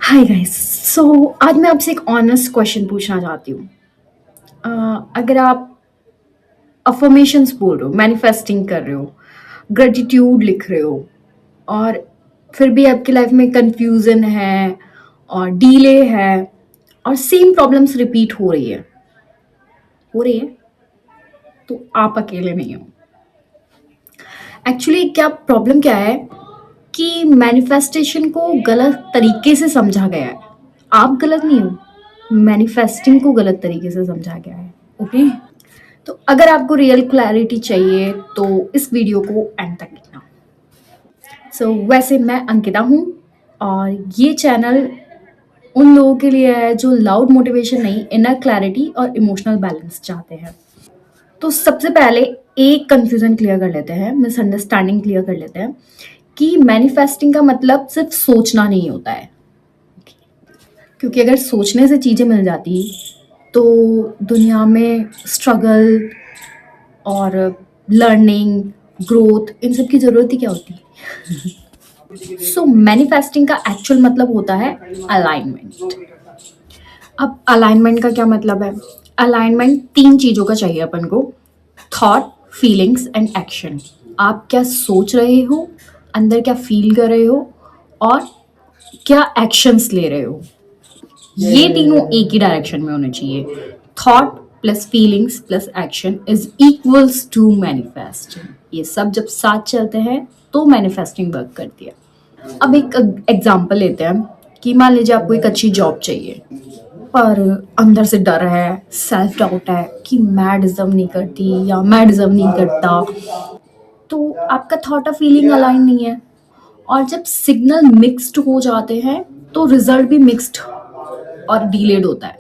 Hi guys. सो आज मैं आपसे एक ऑनेस्ट क्वेश्चन पूछना चाहती हूँ। अगर आप अफर्मेशंस बोल रहे हो, मैनिफेस्टिंग कर रहे हो, ग्रेटिट्यूड लिख रहे हो और फिर भी आपकी लाइफ में कंफ्यूजन है और डीले है और सेम प्रॉब्लम्स रिपीट हो रही है, तो आप अकेले नहीं हो। एक्चुअली क्या प्रॉब्लम क्या है कि मैनिफेस्टेशन को गलत तरीके से समझा गया है। आप गलत नहीं हो, मैनिफेस्टिंग को गलत तरीके से समझा गया है। ओके, तो अगर आपको रियल क्लैरिटी चाहिए तो इस वीडियो को एंड तक देखना। वैसे मैं अंकिता हूँ और ये चैनल उन लोगों के लिए है जो लाउड मोटिवेशन नहीं, इनर क्लैरिटी और इमोशनल बैलेंस चाहते हैं। तो सबसे पहले एक कंफ्यूजन क्लियर कर लेते हैं, मिसअंडरस्टैंडिंग क्लियर कर लेते हैं कि मैनिफेस्टिंग का मतलब सिर्फ सोचना नहीं होता है। क्योंकि अगर सोचने से चीज़ें मिल जाती तो दुनिया में स्ट्रगल और लर्निंग, ग्रोथ, इन सब की ज़रूरत ही क्या होती। मैनिफेस्टिंग का एक्चुअल मतलब होता है अलाइनमेंट। अब अलाइनमेंट का क्या मतलब है? अलाइनमेंट तीन चीज़ों का चाहिए अपन को: थॉट, फीलिंग्स एंड एक्शन। आप क्या सोच रहे हो, अंदर क्या फील कर रहे हो और क्या एक्शंस ले रहे हो, ये तीनों एक ही डायरेक्शन में होने चाहिए। Thought plus feelings plus action is equals to manifesting. ये सब जब साथ चलते हैं तो मैनिफेस्टिंग वर्क करती है। अब एक एग्जांपल लेते हैं कि मान लीजिए आपको एक अच्छी जॉब चाहिए पर अंदर से डर है, सेल्फ डाउट है कि मैं डिजर्व नहीं करती या मैं डिजर्व नहीं करता। तो आपका थॉट और फीलिंग अलाइन नहीं है और जब सिग्नल मिक्स्ड हो जाते हैं तो रिजल्ट भी मिक्स्ड और डिलेड होता है।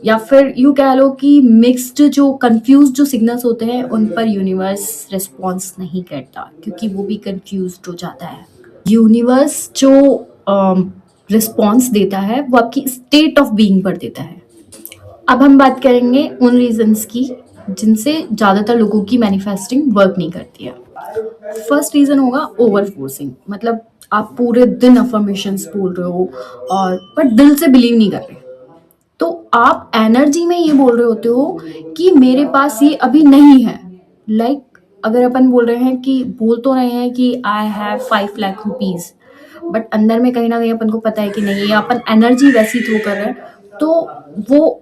या फिर यूँ कह लो कि मिक्स्ड जो कंफ्यूज्ड जो सिग्नल्स होते हैं उन पर यूनिवर्स रिस्पॉन्स नहीं करता क्योंकि वो भी कंफ्यूज्ड हो जाता है। यूनिवर्स जो रिस्पॉन्स देता है वो आपकी स्टेट ऑफ बीइंग पर देता है। अब हम बात करेंगे उन रीजंस की जिनसे ज़्यादातर लोगों की मैनिफेस्टिंग वर्क नहीं करती है। फर्स्ट रीज़न होगा ओवर फोर्सिंग। मतलब आप पूरे दिन अफर्मेशंस बोल रहे हो और पर दिल से बिलीव नहीं कर रहे। तो आप एनर्जी में ये बोल रहे होते हो कि मेरे पास ये अभी नहीं है। अगर अपन बोल रहे हैं कि बोल तो रहे हैं कि I have 5 lakh rupees, but अंदर में कहीं ना कहीं अपन को पता है कि नहीं, ये अपन एनर्जी वैसी थ्रो कर रहे हैं। तो वो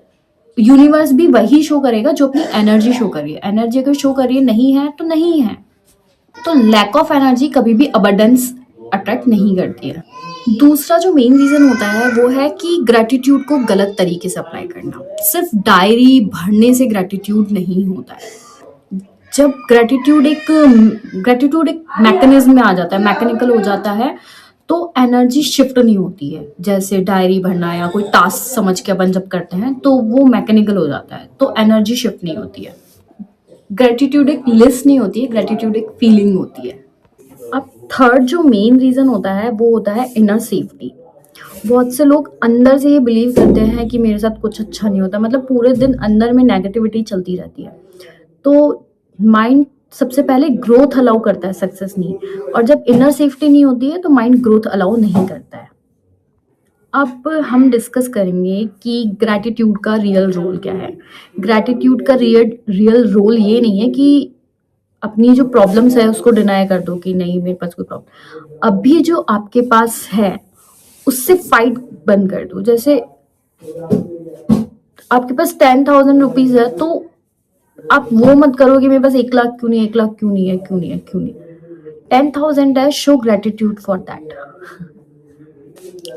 यूनिवर्स भी वही शो करेगा जो अपनी एनर्जी शो कर रही है। एनर्जी अगर शो कर रही है नहीं है तो नहीं है। तो लैक ऑफ एनर्जी कभी भी अबंडेंस अट्रैक्ट नहीं करती है। दूसरा जो मेन रीजन होता है वो है कि ग्रेटिट्यूड को गलत तरीके से अप्लाई करना। सिर्फ डायरी भरने से ग्रेटिट्यूड नहीं होता है। जब ग्रेटिट्यूड एक मैकेनिज्म में आ जाता है, मैकेनिकल हो जाता है, तो एनर्जी शिफ्ट नहीं होती है। जैसे डायरी भरना या कोई टास्क समझ के अपन जब करते हैं तो वो मैकेनिकल हो जाता है, तो एनर्जी शिफ्ट नहीं होती है। ग्रेटिट्यूड एक लिस्ट नहीं होती है, ग्रेटिट्यूड एक फीलिंग होती है। अब थर्ड जो मेन रीजन होता है वो होता है इनर सेफ्टी। बहुत से लोग अंदर से ये बिलीव करते हैं कि मेरे साथ कुछ अच्छा नहीं होता, मतलब पूरे दिन अंदर में नेगेटिविटी चलती रहती है। तो माइंड सबसे पहले ग्रोथ अलाउ करता है, सक्सेस नहीं। और जब इनर सेफ्टी नहीं होती है तो माइंड ग्रोथ अलाउ नहीं करता है। अब हम डिस्कस करेंगे कि ग्रैटिट्यूड का रियल रोल क्या है। ग्रैटिट्यूड का रियल रियल रोल ये नहीं है कि अपनी जो प्रॉब्लम्स है उसको डिनाई कर दो कि नहीं मेरे पास कोई प्रॉब्लम। अभी जो आपके पास है उससे फाइट बंद कर दो। जैसे आपके पास 10,000 रुपीज है तो आप वो मत करो कि मेरे पास 1 लाख क्यों नहीं है, 1 लाख क्यों नहीं है, क्यों नहीं है, क्यों नहीं। 10,000 है, शो ग्रेटिट्यूड फॉर दैट।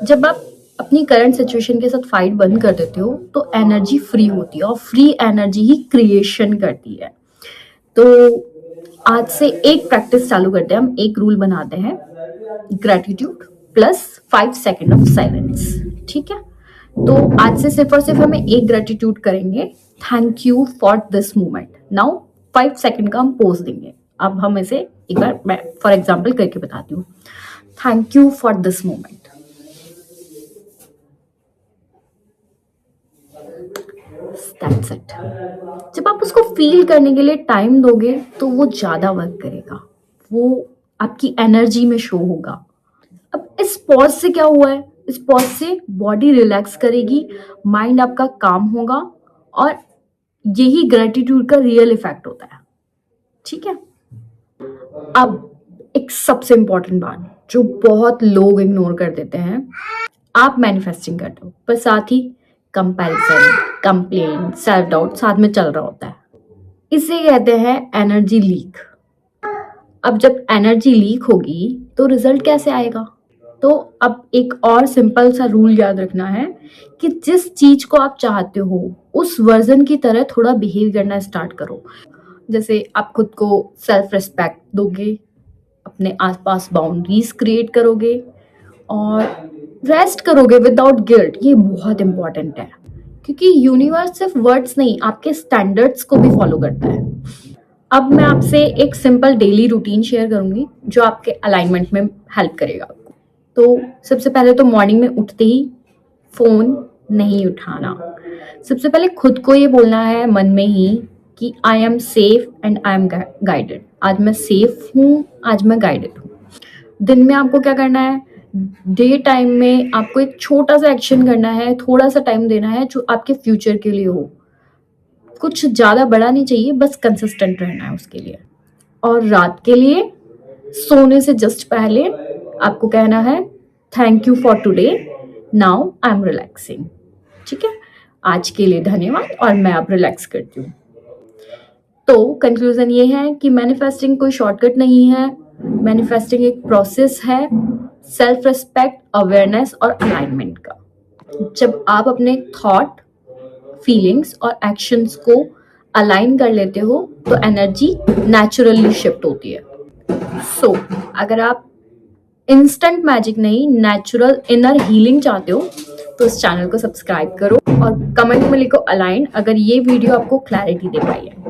जब आप अपनी करंट सिचुएशन के साथ फाइट बंद कर देते हो तो एनर्जी फ्री होती है और फ्री एनर्जी ही क्रिएशन करती है। तो आज से एक प्रैक्टिस चालू करते हैं, हम एक रूल बनाते हैं: gratitude plus 5 second of silence. ठीक है, तो आज से सिर्फ और सिर्फ हमें एक ग्रेटिट्यूड करेंगे: thank you for this moment. Now 5 second का हम पोज देंगे। अब हम इसे एक बार मैं फॉर एग्जाम्पल करके बताती हूँ। Thank you for this moment. That's it. जब आप उसको फील करने के लिए टाइम दोगे तो वो ज्यादा वर्क करेगा, वो आपकी एनर्जी में शो होगा। अब इस पॉज से क्या हुआ है इस पॉज से बॉडी रिलैक्स करेगी, माइंड आपका काम होगा और यही ग्रेटिट्यूड का रियल इफेक्ट होता है। ठीक है, अब एक सबसे इंपॉर्टेंट बात जो बहुत लोग इग्नोर कर देते हैं, आप मैनिफेस्टिंग करते हो पर साथ ही कंपैरिजन, कंप्लेन, सेल्फ डाउट साथ में चल रहा होता है। इसे कहते हैं एनर्जी लीक। अब जब एनर्जी लीक होगी तो रिजल्ट कैसे आएगा? तो अब एक और सिंपल सा रूल याद रखना है कि जिस चीज को आप चाहते हो उस वर्जन की तरह थोड़ा बिहेव करना स्टार्ट करो। जैसे आप खुद को सेल्फ रिस्पेक्ट दोगे, अपने आसपास बाउंड्रीज क्रिएट करोगे और रेस्ट करोगे विदाउट गिल्ट। ये बहुत इंपॉर्टेंट है क्योंकि यूनिवर्स सिर्फ वर्ड्स नहीं, आपके स्टैंडर्ड्स को भी फॉलो करता है। अब मैं आपसे एक सिंपल डेली रूटीन शेयर करूंगी जो आपके अलाइनमेंट में हेल्प करेगा आपको। तो सबसे पहले तो मॉर्निंग में उठते ही फोन नहीं उठाना। सबसे पहले खुद को ये बोलना है मन में ही कि I am safe and I am guided. आज मैं सेफ हूँ, आज मैं गाइडेड हूँ। दिन में आपको क्या करना है, डे टाइम में आपको एक छोटा सा एक्शन करना है, थोड़ा सा टाइम देना है जो आपके फ्यूचर के लिए हो। कुछ ज़्यादा बड़ा नहीं चाहिए, बस कंसिस्टेंट रहना है उसके लिए। और रात के लिए सोने से जस्ट पहले आपको कहना है thank you for today, now I am relaxing. ठीक है, आज के लिए धन्यवाद और मैं अब रिलैक्स करती हूँ। तो कंक्लूजन ये है कि मैनिफेस्टिंग कोई शॉर्टकट नहीं है, मैनिफेस्टिंग एक प्रोसेस है सेल्फ रिस्पेक्ट, अवेयरनेस और अलाइनमेंट का। जब आप अपने थॉट, फीलिंग्स और एक्शंस को अलाइन कर लेते हो तो एनर्जी नेचुरली शिफ्ट होती है। सो अगर आप इंस्टेंट मैजिक नहीं, नेचुरल इनर हीलिंग चाहते हो तो इस चैनल को सब्सक्राइब करो और कमेंट में लिखो अलाइन अगर ये वीडियो आपको क्लैरिटी दे पाई है।